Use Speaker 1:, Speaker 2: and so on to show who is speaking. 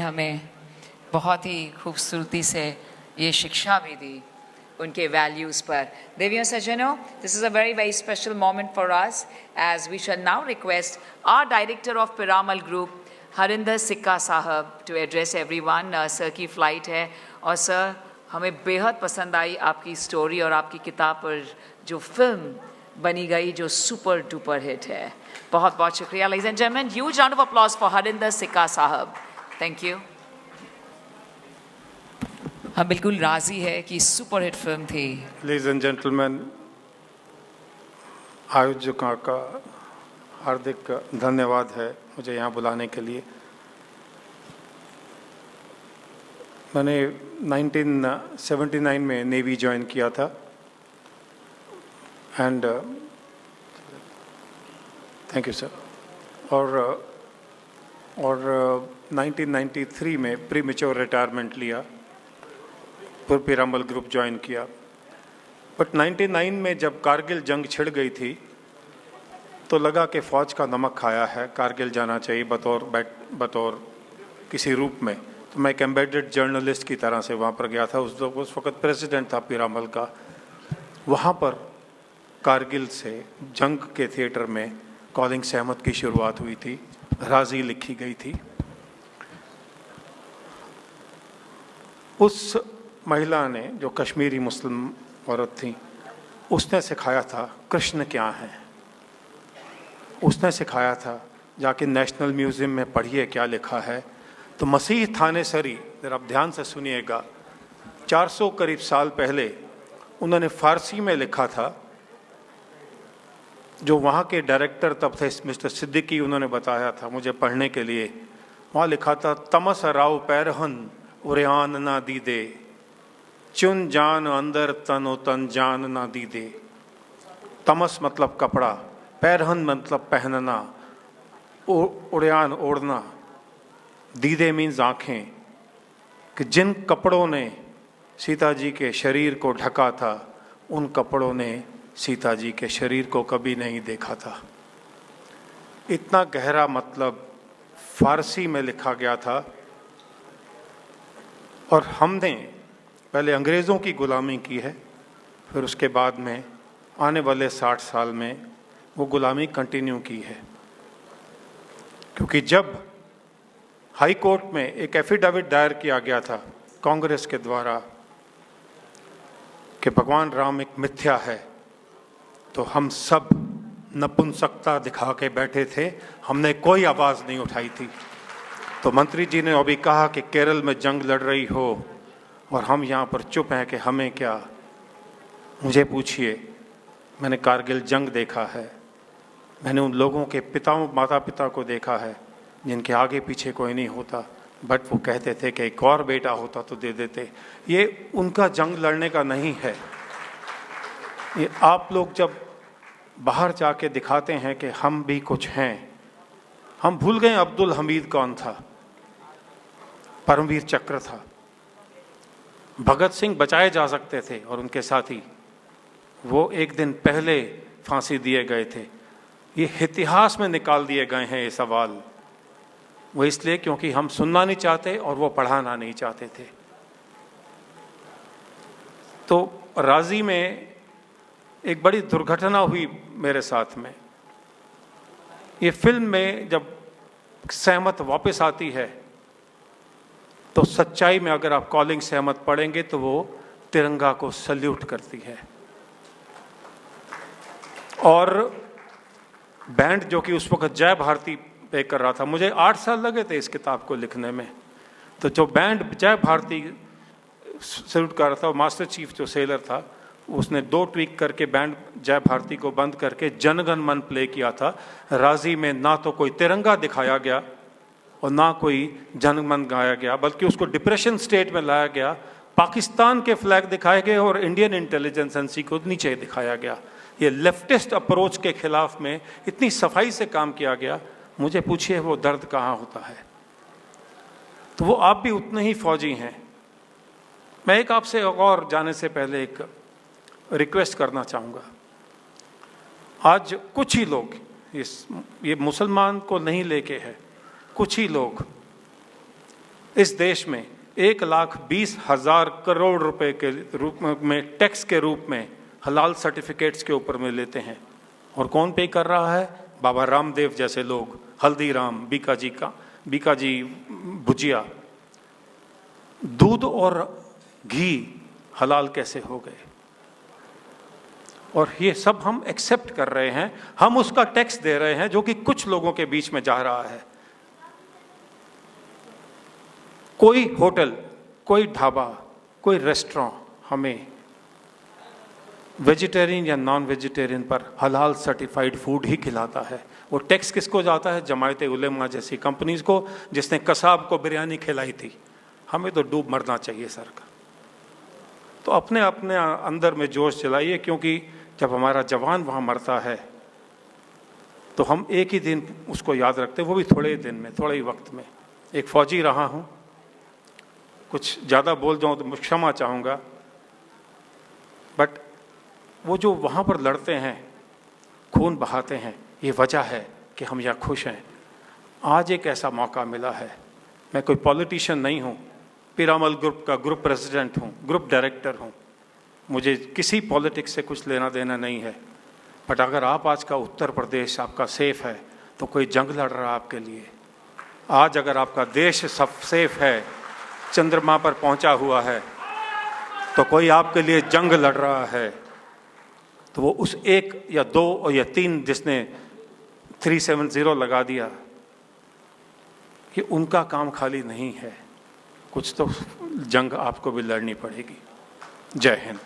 Speaker 1: हमें बहुत ही खूबसूरती से ये शिक्षा भी दी उनके वैल्यूज़ पर। देवियों सज्जनों, this is a very very special moment for us as we shall now request our director of Piramal Group, Harinder सिक्का साहब, to address everyone. सर की फ्लाइट है और सर हमें बेहद पसंद आई आपकी स्टोरी और आपकी किताब पर जो फिल्म बनी गई जो सुपर डुपर हिट है। बहुत बहुत शुक्रिया। Ladies and gentlemen, huge round of applause for Harinder सिक्का साहब। Thank you. हम बिल्कुल राजी है कि सुपर हिट फिल्म थी।
Speaker 2: Ladies and gentlemen, आयोजकों का हार्दिक धन्यवाद है मुझे यहाँ बुलाने के लिए। मैंने 1979 में नेवी ज्वाइन किया था एंड थैंक यू सर। और 1993 में प्री मैच्योर रिटायरमेंट लिया, फिर पिरामल ग्रुप ज्वाइन किया। बट 99 में जब कारगिल जंग छिड़ गई थी तो लगा कि फ़ौज का नमक खाया है, कारगिल जाना चाहिए बतौर किसी रूप में। तो मैं एक एम्बेडेड जर्नलिस्ट की तरह से वहाँ पर गया था। उस वक्त प्रेसिडेंट था पिरामल का। वहाँ पर कारगिल से जंग के थिएटर में कॉलिंग सहमत की शुरुआत हुई थी, राजी लिखी गई थी। उस महिला ने, जो कश्मीरी मुस्लिम औरत थी, उसने सिखाया था कृष्ण क्या है। उसने सिखाया था जाके नेशनल म्यूज़ियम में पढ़िए क्या लिखा है। तो मसीह थानेसरी, जरा आप ध्यान से सुनिएगा, 400 करीब साल पहले उन्होंने फ़ारसी में लिखा था। जो वहाँ के डायरेक्टर तब थे मिस्टर सिद्दीकी, उन्होंने बताया था मुझे पढ़ने के लिए। वहाँ लिखा था, तमस राव पैरहन उरियान ना दी दे, चुन जान अंदर तनो तन जान ना दी दे। तमस मतलब कपड़ा, पैरहन मतलब पहनना, उड़ियान ओढ़ना, दीदे मीन्स आँखें, कि जिन कपड़ों ने सीता जी के शरीर को ढका था उन कपड़ों ने सीता जी के शरीर को कभी नहीं देखा था। इतना गहरा मतलब फारसी में लिखा गया था। और हमने पहले अंग्रेज़ों की गुलामी की है, फिर उसके बाद में आने वाले 60 साल में वो गुलामी कंटिन्यू की है। क्योंकि जब हाई कोर्ट में एक एफिडेविट दायर किया गया था कांग्रेस के द्वारा कि भगवान राम एक मिथ्या है, तो हम सब नपुंसकता दिखा के बैठे थे, हमने कोई आवाज़ नहीं उठाई थी। तो मंत्री जी ने अभी कहा कि केरल में जंग लड़ रही हो और हम यहाँ पर चुप हैं कि हमें क्या। मुझे पूछिए, मैंने कारगिल जंग देखा है, मैंने उन लोगों के माता पिता को देखा है जिनके आगे पीछे कोई नहीं होता, बट वो कहते थे कि एक और बेटा होता तो दे देते। ये उनका जंग लड़ने का नहीं है। ये आप लोग जब बाहर जाके दिखाते हैं कि हम भी कुछ हैं, हम भूल गए अब्दुल हमीद कौन था, परमवीर चक्र था। भगत सिंह बचाए जा सकते थे और उनके साथी, वो एक दिन पहले फांसी दिए गए थे। ये इतिहास में निकाल दिए गए हैं ये सवाल, वो इसलिए क्योंकि हम सुनना नहीं चाहते और वो पढ़ाना नहीं चाहते थे। तो राजी में एक बड़ी दुर्घटना हुई मेरे साथ में। ये फिल्म में जब सहमत वापस आती है तो सच्चाई में अगर आप कॉलिंग सहमत पढ़ेंगे तो वो तिरंगा को सल्यूट करती है। और बैंड जो कि उस वक्त जय भारती पे कर रहा था, मुझे 8 साल लगे थे इस किताब को लिखने में। तो जो बैंड जय भारती सल्यूट कर रहा था, मास्टर चीफ जो सेलर था, उसने 2 ट्वीक करके बैंड जय भारती को बंद करके जनगण मन प्ले किया था। राजी में ना तो कोई तिरंगा दिखाया गया और ना कोई जनगण गाया गया, बल्कि उसको डिप्रेशन स्टेट में लाया गया। पाकिस्तान के फ्लैग दिखाए गए और इंडियन इंटेलिजेंस एजेंसी को नीचे दिखाया गया। ये लेफ्टिस्ट अप्रोच के खिलाफ में इतनी सफाई से काम किया गया। मुझे पूछिए वो दर्द कहाँ होता है। तो वो आप भी उतने ही फौजी हैं। मैं एक आपसे और जाने से पहले एक रिक्वेस्ट करना चाहूँगा। आज कुछ ही लोग, ये मुसलमान को नहीं लेके है, कुछ ही लोग इस देश में 1,20,000 करोड़ रुपए के रूप में टैक्स के रूप में हलाल सर्टिफिकेट्स के ऊपर में लेते हैं। और कौन पे कर रहा है? बाबा रामदेव जैसे लोग, हल्दीराम, बीकाजी भुजिया। दूध और घी हलाल कैसे हो गए? और ये सब हम एक्सेप्ट कर रहे हैं, हम उसका टैक्स दे रहे हैं जो कि कुछ लोगों के बीच में जा रहा है। कोई होटल, कोई ढाबा, कोई रेस्टोरेंट हमें वेजिटेरियन या नॉन वेजिटेरियन पर हलाल सर्टिफाइड फूड ही खिलाता है। वो टैक्स किसको जाता है? जमायत उलेमा जैसी कंपनीज को, जिसने कसाब को बिरयानी खिलाई थी। हमें तो डूब मरना चाहिए सर का। तो अपने अपने अंदर में जोश चलाइए, क्योंकि जब हमारा जवान वहाँ मरता है तो हम एक ही दिन उसको याद रखते हैं, वो भी थोड़े ही दिन में, थोड़े ही वक्त में। एक फौजी रहा हूँ, कुछ ज़्यादा बोल जाऊँ तो क्षमा चाहूँगा, बट वो जो वहाँ पर लड़ते हैं, खून बहाते हैं, ये वजह है कि हम यहाँ खुश हैं। आज एक ऐसा मौका मिला है। मैं कोई पॉलिटिशियन नहीं हूँ, पीरामल ग्रुप का ग्रुप प्रेसिडेंट हूँ, ग्रुप डायरेक्टर हूँ, मुझे किसी पॉलिटिक्स से कुछ लेना देना नहीं है। बट अगर आप आज का उत्तर प्रदेश आपका सेफ है तो कोई जंग लड़ रहा है आपके लिए। आज अगर आपका देश सब सेफ है, चंद्रमा पर पहुंचा हुआ है, तो कोई आपके लिए जंग लड़ रहा है, तो वो उस 1 या 2 या 3 जिसने 370 लगा दिया, कि उनका काम खाली नहीं है। कुछ तो जंग आपको भी लड़नी पड़ेगी। जय हिंद।